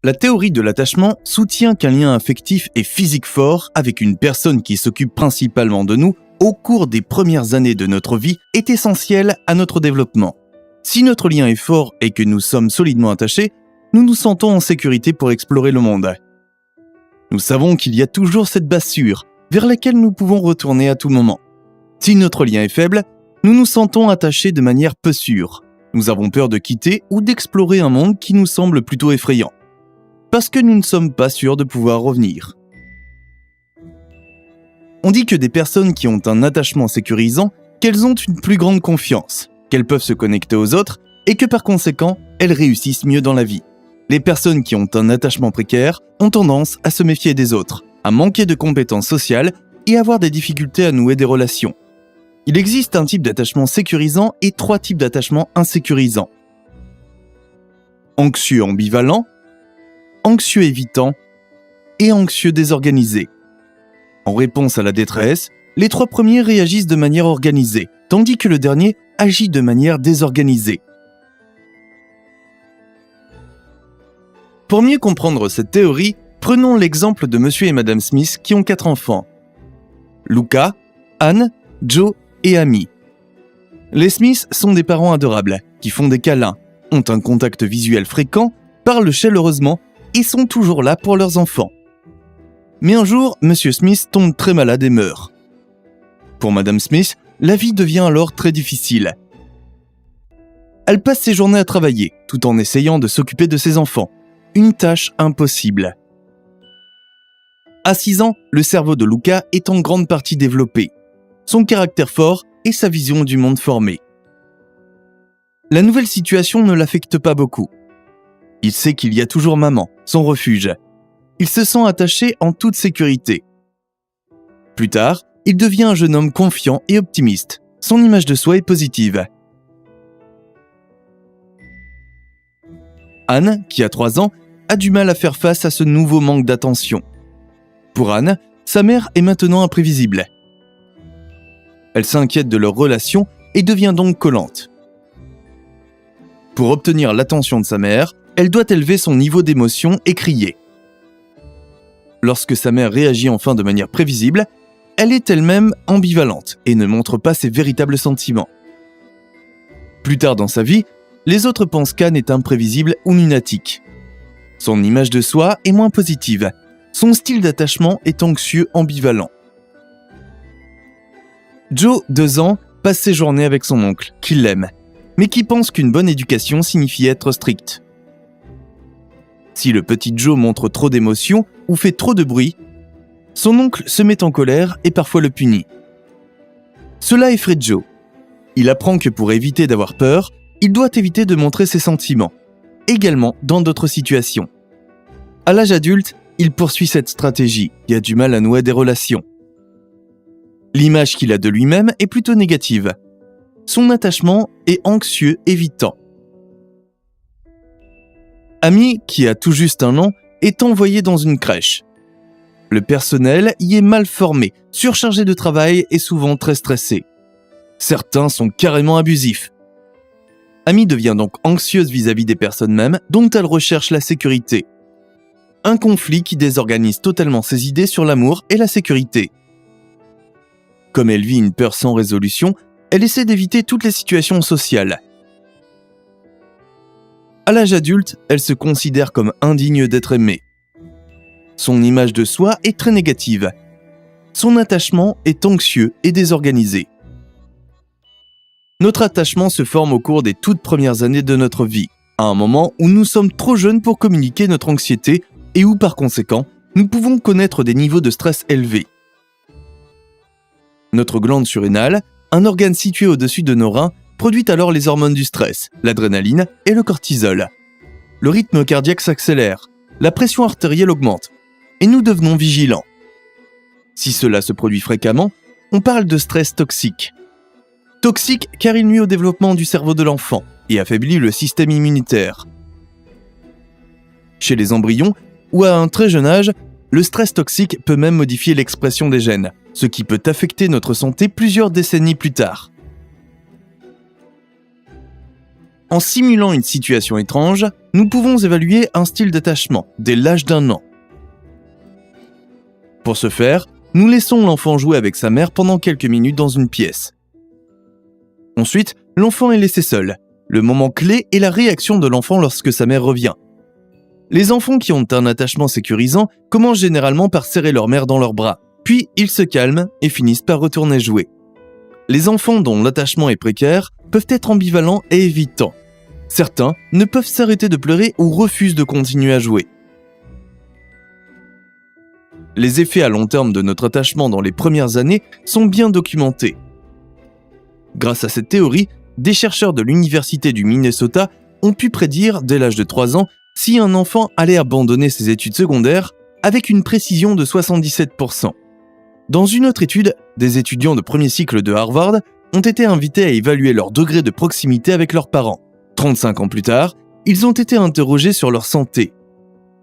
La théorie de l'attachement soutient qu'un lien affectif et physique fort avec une personne qui s'occupe principalement de nous au cours des premières années de notre vie est essentiel à notre développement. Si notre lien est fort et que nous sommes solidement attachés, nous nous sentons en sécurité pour explorer le monde. Nous savons qu'il y a toujours cette base sûre vers laquelle nous pouvons retourner à tout moment. Si notre lien est faible, nous nous sentons attachés de manière peu sûre. Nous avons peur de quitter ou d'explorer un monde qui nous semble plutôt effrayant, parce que nous ne sommes pas sûrs de pouvoir revenir. On dit que des personnes qui ont un attachement sécurisant, qu'elles ont une plus grande confiance, qu'elles peuvent se connecter aux autres et que par conséquent, elles réussissent mieux dans la vie. Les personnes qui ont un attachement précaire ont tendance à se méfier des autres, à manquer de compétences sociales et à avoir des difficultés à nouer des relations. Il existe un type d'attachement sécurisant et 3 types d'attachement insécurisants. Anxieux ambivalent, anxieux évitant et anxieux désorganisé. En réponse à la détresse, les 3 premiers réagissent de manière organisée, tandis que le dernier agit de manière désorganisée. Pour mieux comprendre cette théorie, prenons l'exemple de Monsieur et Madame Smith qui ont 4 enfants. Luca, Anne, Joe et Amy. Les Smiths sont des parents adorables, qui font des câlins, ont un contact visuel fréquent, parlent chaleureusement et sont toujours là pour leurs enfants. Mais un jour, Monsieur Smith tombe très malade et meurt. Pour Madame Smith, la vie devient alors très difficile. Elle passe ses journées à travailler, tout en essayant de s'occuper de ses enfants. Une tâche impossible. À 6 ans, le cerveau de Luca est en grande partie développé, son caractère fort et sa vision du monde formée. La nouvelle situation ne l'affecte pas beaucoup. Il sait qu'il y a toujours maman, son refuge. Il se sent attaché en toute sécurité. Plus tard, il devient un jeune homme confiant et optimiste. Son image de soi est positive. Anne, qui a 3 ans, a du mal à faire face à ce nouveau manque d'attention. Pour Anne, sa mère est maintenant imprévisible. Elle s'inquiète de leur relation et devient donc collante. Pour obtenir l'attention de sa mère, elle doit élever son niveau d'émotion et crier. Lorsque sa mère réagit enfin de manière prévisible, elle est elle-même ambivalente et ne montre pas ses véritables sentiments. Plus tard dans sa vie, les autres pensent qu'Anne est imprévisible ou lunatique. Son image de soi est moins positive. Son style d'attachement est anxieux ambivalent. Joe, 2 ans, passe ses journées avec son oncle, qui l'aime, mais qui pense qu'une bonne éducation signifie être strict. Si le petit Joe montre trop d'émotions ou fait trop de bruit, son oncle se met en colère et parfois le punit. Cela effraie Joe. Il apprend que pour éviter d'avoir peur, il doit éviter de montrer ses sentiments, également dans d'autres situations. À l'âge adulte, il poursuit cette stratégie et a du mal à nouer des relations. L'image qu'il a de lui-même est plutôt négative. Son attachement est anxieux évitant. Amy, qui a tout juste 1 an, est envoyée dans une crèche. Le personnel y est mal formé, surchargé de travail et souvent très stressé. Certains sont carrément abusifs. Amy devient donc anxieuse vis-à-vis des personnes mêmes dont elle recherche la sécurité. Un conflit qui désorganise totalement ses idées sur l'amour et la sécurité. Comme elle vit une peur sans résolution, elle essaie d'éviter toutes les situations sociales. À l'âge adulte, elle se considère comme indigne d'être aimée. Son image de soi est très négative. Son attachement est anxieux et désorganisé. Notre attachement se forme au cours des toutes premières années de notre vie, à un moment où nous sommes trop jeunes pour communiquer notre anxiété et où par conséquent, nous pouvons connaître des niveaux de stress élevés. Notre glande surrénale, un organe situé au-dessus de nos reins, produit alors les hormones du stress, l'adrénaline et le cortisol. Le rythme cardiaque s'accélère, la pression artérielle augmente, et nous devenons vigilants. Si cela se produit fréquemment, on parle de stress toxique. Toxique car il nuit au développement du cerveau de l'enfant et affaiblit le système immunitaire. Chez les embryons, ou à un très jeune âge, le stress toxique peut même modifier l'expression des gènes, ce qui peut affecter notre santé plusieurs décennies plus tard. En simulant une situation étrange, nous pouvons évaluer un style d'attachement dès l'âge d'1 an. Pour ce faire, nous laissons l'enfant jouer avec sa mère pendant quelques minutes dans une pièce. Ensuite, l'enfant est laissé seul. Le moment clé est la réaction de l'enfant lorsque sa mère revient. Les enfants qui ont un attachement sécurisant commencent généralement par serrer leur mère dans leurs bras, puis ils se calment et finissent par retourner jouer. Les enfants dont l'attachement est précaire peuvent être ambivalents et évitants. Certains ne peuvent s'arrêter de pleurer ou refusent de continuer à jouer. Les effets à long terme de notre attachement dans les premières années sont bien documentés. Grâce à cette théorie, des chercheurs de l'Université du Minnesota ont pu prédire, dès l'âge de 3 ans, si un enfant allait abandonner ses études secondaires avec une précision de 77%. Dans une autre étude, des étudiants de premier cycle de Harvard ont été invités à évaluer leur degré de proximité avec leurs parents. 35 ans plus tard, ils ont été interrogés sur leur santé.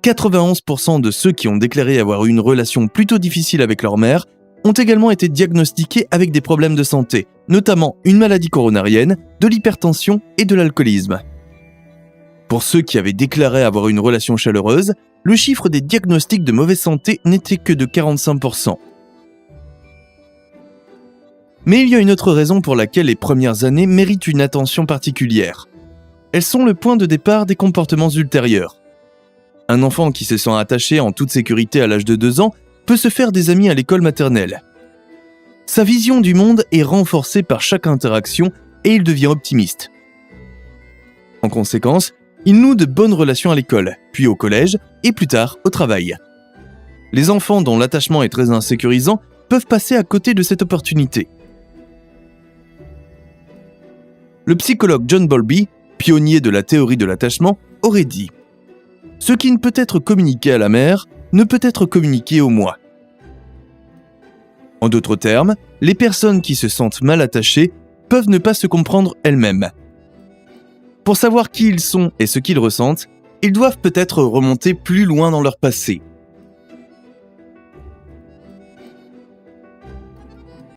91% de ceux qui ont déclaré avoir eu une relation plutôt difficile avec leur mère ont également été diagnostiqués avec des problèmes de santé, notamment une maladie coronarienne, de l'hypertension et de l'alcoolisme. Pour ceux qui avaient déclaré avoir une relation chaleureuse, le chiffre des diagnostics de mauvaise santé n'était que de 45%. Mais il y a une autre raison pour laquelle les premières années méritent une attention particulière. Elles sont le point de départ des comportements ultérieurs. Un enfant qui se sent attaché en toute sécurité à l'âge de 2 ans peut se faire des amis à l'école maternelle. Sa vision du monde est renforcée par chaque interaction et il devient optimiste. En conséquence, il noue de bonnes relations à l'école, puis au collège et plus tard au travail. Les enfants dont l'attachement est très insécurisant peuvent passer à côté de cette opportunité. Le psychologue John Bowlby, pionnier de la théorie de l'attachement, aurait dit « Ce qui ne peut être communiqué à la mère ne peut être communiqué au moi ». En d'autres termes, les personnes qui se sentent mal attachées peuvent ne pas se comprendre elles-mêmes. Pour savoir qui ils sont et ce qu'ils ressentent, ils doivent peut-être remonter plus loin dans leur passé.